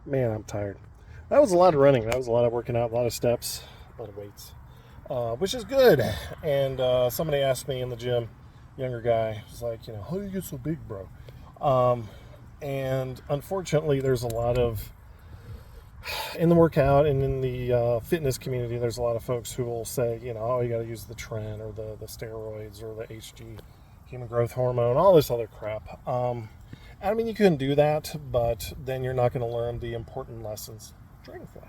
Man, I'm tired. That was a lot of running. That was a lot of working out, a lot of steps, a lot of weights, which is good. And somebody asked me in the gym, younger guy, was like, how do you get so big, bro? Um, and unfortunately, there's a lot of, in the workout and in the fitness community, there's a lot of folks who will say, oh, you got to use the tren or the steroids or the HG, human growth hormone, all this other crap. I mean, you can do that, but then you're not going to learn the important lessons, Dragonfly,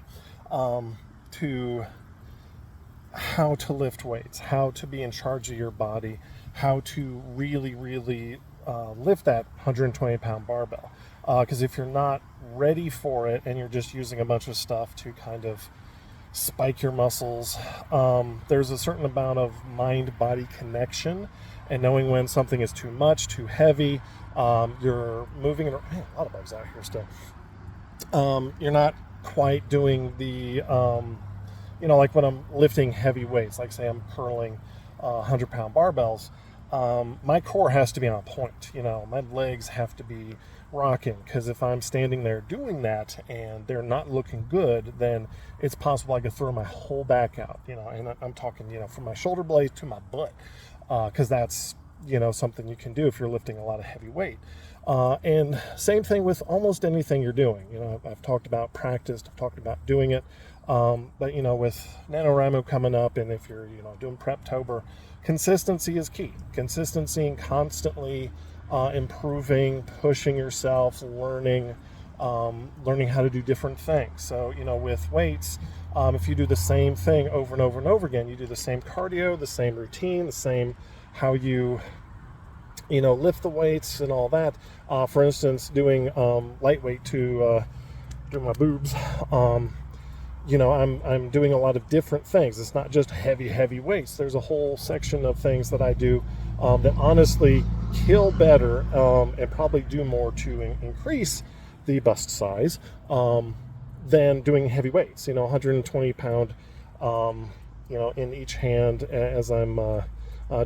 to how to lift weights, how to be in charge of your body, how to really, really lift that 120-pound barbell. Because if you're not ready for it and you're just using a bunch of stuff to kind of spike your muscles, there's a certain amount of mind-body connection and knowing when something is too much, too heavy. You're moving, man, a lot of bugs out here still. You're not quite doing the, like when I'm lifting heavy weights, like say I'm curling 100-pound barbells, my core has to be on point. My legs have to be rocking, because if I'm standing there doing that and they're not looking good, then it's possible I could throw my whole back out, and I'm talking, from my shoulder blades to my butt, because that's, something you can do if you're lifting a lot of heavy weight. And same thing with almost anything you're doing. I've talked about practice, I've talked about doing it. But, with NaNoWriMo coming up, and if you're, doing Preptober, consistency is key. Consistency and constantly improving, pushing yourself, learning how to do different things. So, with weights, if you do the same thing over and over and over again, you do the same cardio, the same routine, the same how you lift the weights and all that. For instance, doing lightweight to do my boobs. I'm doing a lot of different things. It's not just heavy weights. There's a whole section of things that I do that honestly kill better and probably do more to increase the bust size than doing heavy weights. 120 pound, in each hand as I'm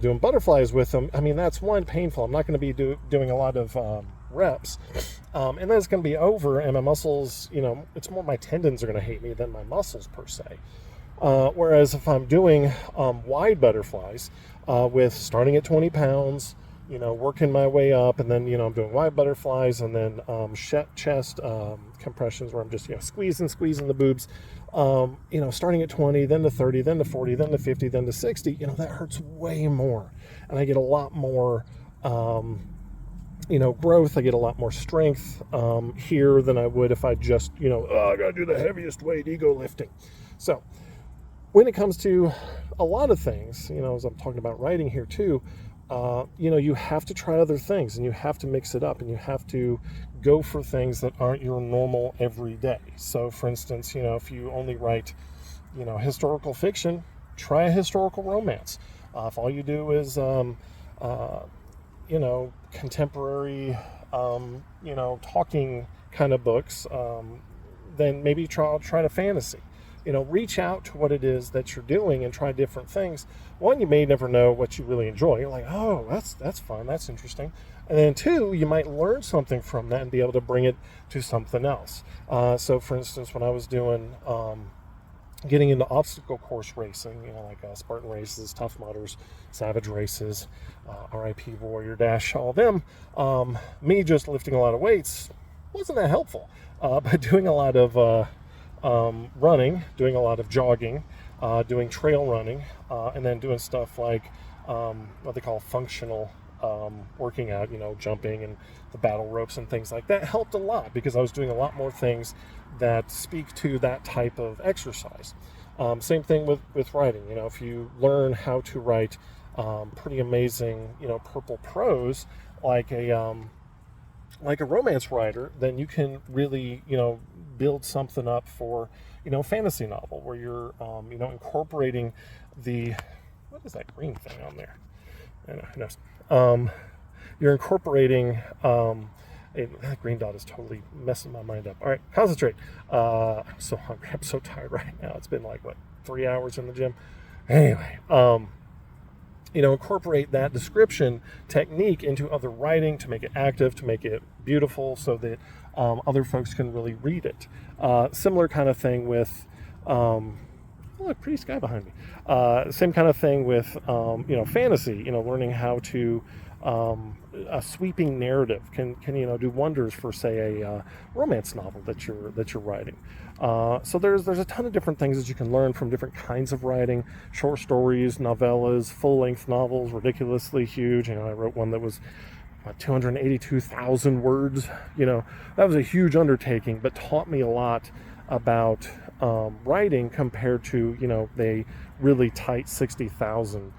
doing butterflies with them. I mean, that's one, painful. I'm not going to be doing a lot of reps, and then it's going to be over, and my muscles, it's more my tendons are going to hate me than my muscles per se. Whereas if I'm doing wide butterflies with starting at 20 pounds, working my way up, and then I'm doing wide butterflies, and then chest compressions where I'm just squeezing the boobs. Starting at 20, then to 30, then to 40, then to 50, then to 60, that hurts way more. And I get a lot more, growth. I get a lot more strength here than I would if I just, I got to do the heaviest weight, ego lifting. So when it comes to a lot of things, as I'm talking about writing here too, you have to try other things, and you have to mix it up, and you have to go for things that aren't your normal everyday. So for instance, if you only write, historical fiction, try a historical romance. If all you do is, contemporary, talking kind of books, then maybe try to fantasy. Reach out to what it is that you're doing and try different things. One, you may never know what you really enjoy. You're like, oh, that's fun, that's interesting. And then two, you might learn something from that and be able to bring it to something else. So for instance, when I was doing, getting into obstacle course racing, like Spartan races, Tough Mudders, Savage races, RIP Warrior Dash, all of them, me just lifting a lot of weights wasn't that helpful. But doing a lot of running, doing a lot of jogging, doing trail running, and then doing stuff like what they call functional working out, jumping and the battle ropes and things like that helped a lot, because I was doing a lot more things that speak to that type of exercise. Same thing with writing. If you learn how to write pretty amazing, purple prose, like a romance writer, then you can really, build something up for, fantasy novel where you're, incorporating what is that green thing on there? I don't know, who knows? You're incorporating, that green dot is totally messing my mind up. All right, concentrate. I'm so hungry. I'm so tired right now. It's been 3 hours in the gym. Anyway, incorporate that description technique into other writing to make it active, to make it beautiful, so that Other folks can really read it. Similar kind of thing with, look, pretty sky behind me. Same kind of thing with, fantasy. Learning how to a sweeping narrative can do wonders for, say, a romance novel that you're writing. So there's a ton of different things that you can learn from different kinds of writing: short stories, novellas, full-length novels, ridiculously huge. I wrote one that was 282,000 words. That was a huge undertaking, but taught me a lot about writing compared to the really tight 60,000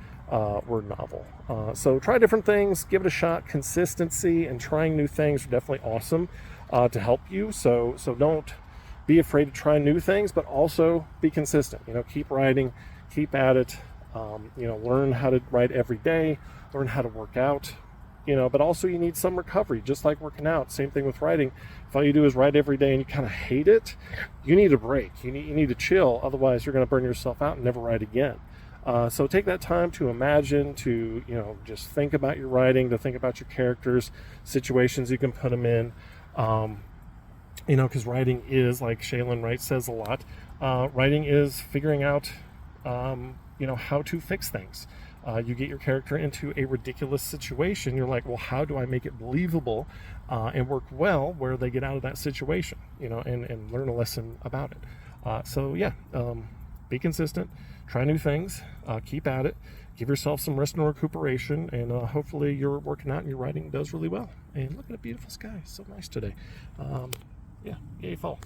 word novel. So try different things, give it a shot. Consistency and trying new things are definitely awesome to help you. So don't be afraid to try new things, but also be consistent. Keep writing, keep at it. Learn how to write every day, learn how to work out. But also you need some recovery, just like working out. Same thing with writing. If all you do is write every day and you kind of hate it, you need a break. You need to chill. Otherwise, you're going to burn yourself out and never write again. So take that time to imagine, to just think about your writing, to think about your characters, situations you can put them in. Because writing is, like Shaylin Wright says a lot, writing is figuring out, how to fix things. You get your character into a ridiculous situation. You're like, well, how do I make it believable and work well where they get out of that situation, and learn a lesson about it. Be consistent, try new things, keep at it, give yourself some rest and recuperation, and hopefully you're working out and your writing does really well. And look at a beautiful sky. It's so nice today. Yay, fall.